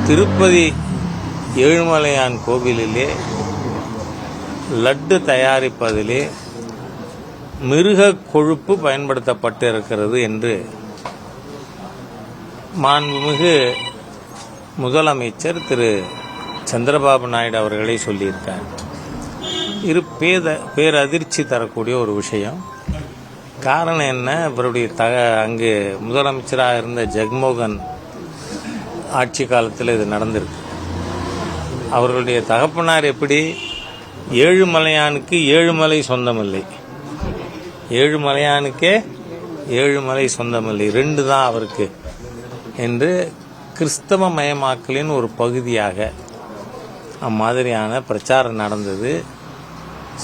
திருப்பதி ஏழுமலையான் கோவிலிலே லட்டு தயாரிப்பதிலே மிருக கொழுப்பு பயன்படுத்தப்பட்டு இருக்கிறது என்று மாண்புமிகு முதலமைச்சர் திரு சந்திரபாபு நாயுடு அவர்களே சொல்லியிருக்கார். இது பேரதிர்ச்சி தரக்கூடிய ஒரு விஷயம். காரணம் என்ன, இவருடைய அங்கு முதலமைச்சராக இருந்த ஜெகன்மோகன் ஆட்சி காலத்தில் இது நடந்திருக்கு. அவர்களுடைய தகப்பனார் எப்படி ஏழுமலையானுக்கு ஏழுமலை சொந்தமில்லை, ஏழுமலையானுக்கே ஏழுமலை சொந்தமில்லை, ரெண்டு தான் அவருக்கு என்று கிறிஸ்தவ மயமாக்கலின் ஒரு பகுதியாக அம்மாதிரியான பிரச்சாரம் நடந்தது.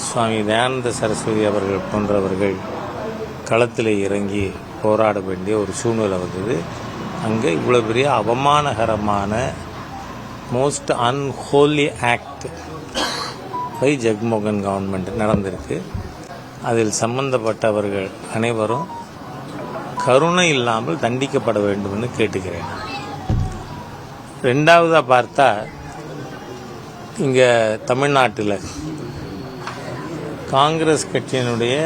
சுவாமி தயானந்த சரஸ்வதி அவர்கள் போன்றவர்கள் களத்தில் இறங்கி போராட வேண்டிய ஒரு சூழ்நிலை வந்தது. அங்கே இவ்வளோ பெரிய அவமானகரமான most unholy act by Jaganmohan government நடந்திருக்கு. அதில் சம்பந்தப்பட்டவர்கள் அனைவரும் கருணை இல்லாமல் தண்டிக்கப்பட வேண்டும்னு கேட்டுக்கிறேன். ரெண்டாவதாக பார்த்தா, இங்கே தமிழ்நாட்டில் காங்கிரஸ் கட்சியினுடைய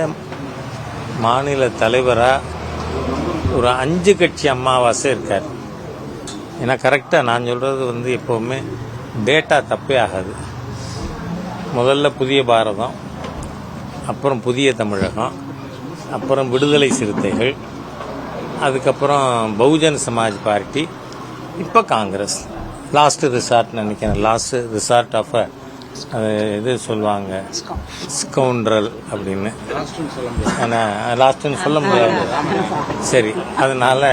மாநில தலைவராக ஒரு 5 கட்சி அமாவாசை இருக்கார். ஏன்னா கரெக்டாக நான் சொல்கிறது எப்போவுமே டேட்டா தப்பே ஆகாது. முதல்ல புதிய பாரதம், அப்புறம் புதிய தமிழகம், அப்புறம் விடுதலை சிறுத்தைகள், அதுக்கப்புறம் பகுஜன் சமாஜ் பார்ட்டி, இப்போ காங்கிரஸ். லாஸ்ட் ரிசார்ட் நினைக்கிறேன், லாஸ்ட் ரிசார்ட் ஆஃப் இது சொல்லுவாங்க ஸ்கவுண்ட்ரல் அப்படின்னு. ஆனால் லாஸ்ட்டுன்னு சொல்ல முடியாது. சரி, அதனால்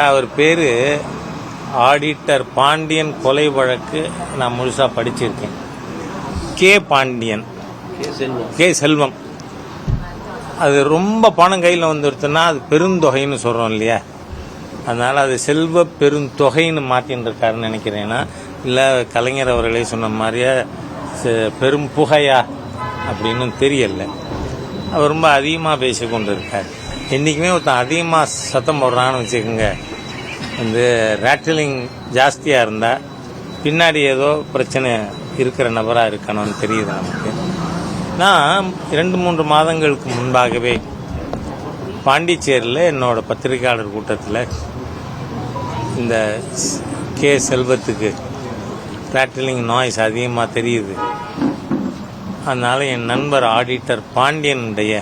அவர் பேர் ஆடிட்டர் பாண்டியன் கொலை வழக்கு நான் முழுசாக படிச்சிருக்கேன். கே பாண்டியன், கே செல்வம். அது ரொம்ப பணம் கையில் வந்துடுச்சுன்னா அது பெருந்தொகைன்னு சொல்கிறோம் இல்லையா, அதனால் அது செல்வ பெருந்தொகைன்னு மாற்றின்னு இருக்காருன்னு நினைக்கிறேன்னா, இல்லை கலைஞர் அவர்களே சொன்ன மாதிரியே பெரும் புகையா அப்படின்னு தெரியல. அவர் ரொம்ப அதிகமாக பேசி கொண்டு இருக்கார். என்றைக்குமே ஒருத்தன் அதிகமாக சத்தம் போடுறான்னு வச்சுக்கோங்க, ரேட்டிலிங் ஜாஸ்தியாக இருந்தால் பின்னாடி ஏதோ பிரச்சனை இருக்கிற நபராக இருக்கணும்னு தெரியுது நமக்கு. நான் 2-3 மாதங்களுக்கு முன்பாகவே பாண்டிச்சேரியில் என்னோட பத்திரிகையாளர் கூட்டத்தில் இந்த கே செல்வத்துக்கு ரேட்டிலிங் நாய்ஸ் அதிகமாக தெரியுது, அதனால் என் நண்பர் ஆடிட்டர் பாண்டியனுடைய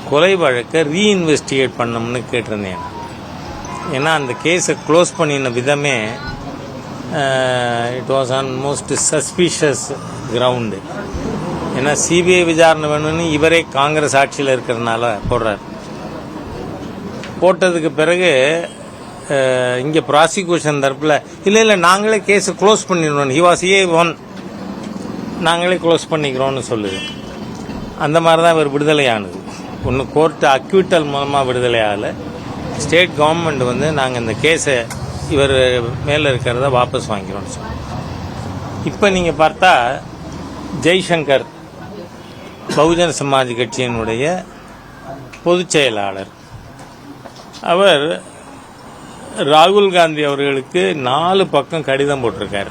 கொலை வழக்கை ரீஇன்வெஸ்டிகேட் பண்ணணும்னு கேட்டிருந்தேன். ஏன்னா அந்த கேஸை க்ளோஸ் பண்ணின விதமே it was on most suspicious ground. ஏன்னா சிபிஐ விசாரணை வேணும்னு இவரே காங்கிரஸ் ஆட்சியில் இருக்கிறதுனால போடுறார். போட்டதுக்கு பிறகு இங்கே ப்ராசிக்யூஷன் தரப்பில் இல்லை நாங்களே கேஸை க்ளோஸ் பண்ணிடுவோம், ஹி வாஸ் A1, நாங்களே க்ளோஸ் பண்ணிக்கிறோன்னு சொல்லுது. அந்த மாதிரி தான் இவர் விடுதலையானது. ஒன்று கோர்ட்டு அக்யூட்டல் மூலமாக விடுதலை ஆகலை, ஸ்டேட் கவர்மெண்ட் நாங்கள் இந்த கேஸை இவர் மேலே இருக்கிறத வாபஸ் வாங்கிறோன்னு சொல்லி. இப்போ நீங்கள் பார்த்தா ஜெய்சங்கர் பகுஜன் சமாஜ் கட்சியினுடைய பொதுச் செயலாளர், அவர் ராகுல் காந்தி அவர்களுக்கு 4 பக்கம் கடிதம் போட்டிருக்காரு.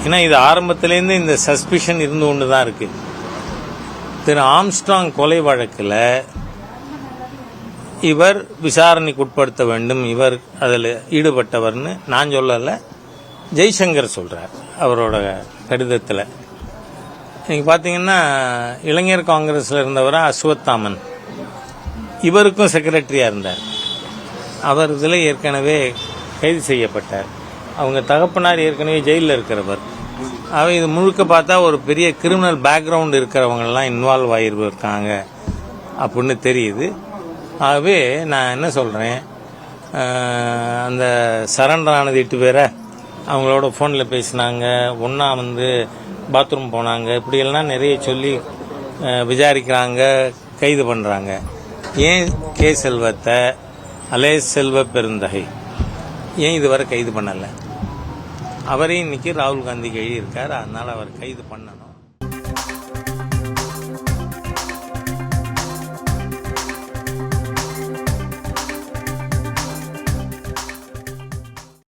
ஏன்னா இது ஆரம்பத்திலேருந்து இந்த சஸ்பிஷன் இருந்து கொண்டு தான் இருக்கு. திரு ஆம்ஸ்ட்ராங் கொலை வழக்கில் இவர் விசாரணைக்கு உட்படுத்த வேண்டும், இவர் அதில் ஈடுபட்டவர்னு நான் சொல்லலை, ஜெய்சங்கர் சொல்கிறார் அவரோட கடிதத்தில். நீங்கள் பார்த்தீங்கன்னா இளைஞர் காங்கிரஸில் இருந்தவராக அஸ்வத்தாமன், இவருக்கும் செக்ரட்டரியாக இருந்தார். அவர் இதில் ஏற்கனவே கைது செய்யப்பட்டார். அவங்க தகப்பனார் ஏற்கனவே ஜெயிலில் இருக்கிறவர். இது முழுக்க பார்த்தா ஒரு பெரிய கிரிமினல் பேக்ரவுண்ட் இருக்கிறவங்கெல்லாம் இன்வால்வ் ஆகியிருக்காங்க அப்படின்னு தெரியுது. ஆகவே நான் என்ன சொல்கிறேன், அந்த சரண்டர் ஆனது 8 பேரை அவங்களோட ஃபோனில் பேசினாங்க, ஒன்றா பாத்ரூம் போனாங்க, இப்படியெல்லாம் நிறைய சொல்லி விசாரிக்கிறாங்க, கைது பண்ணுறாங்க. ஏன் கே செல்வத்தை அலே செல்வ பெருந்தகை ஏன் இதுவரை கைது பண்ணலை? அவரே இன்னைக்கு ராகுல் காந்திக்கு எழுதியிருக்கார், அதனால் அவர் கைது பண்ணணும்.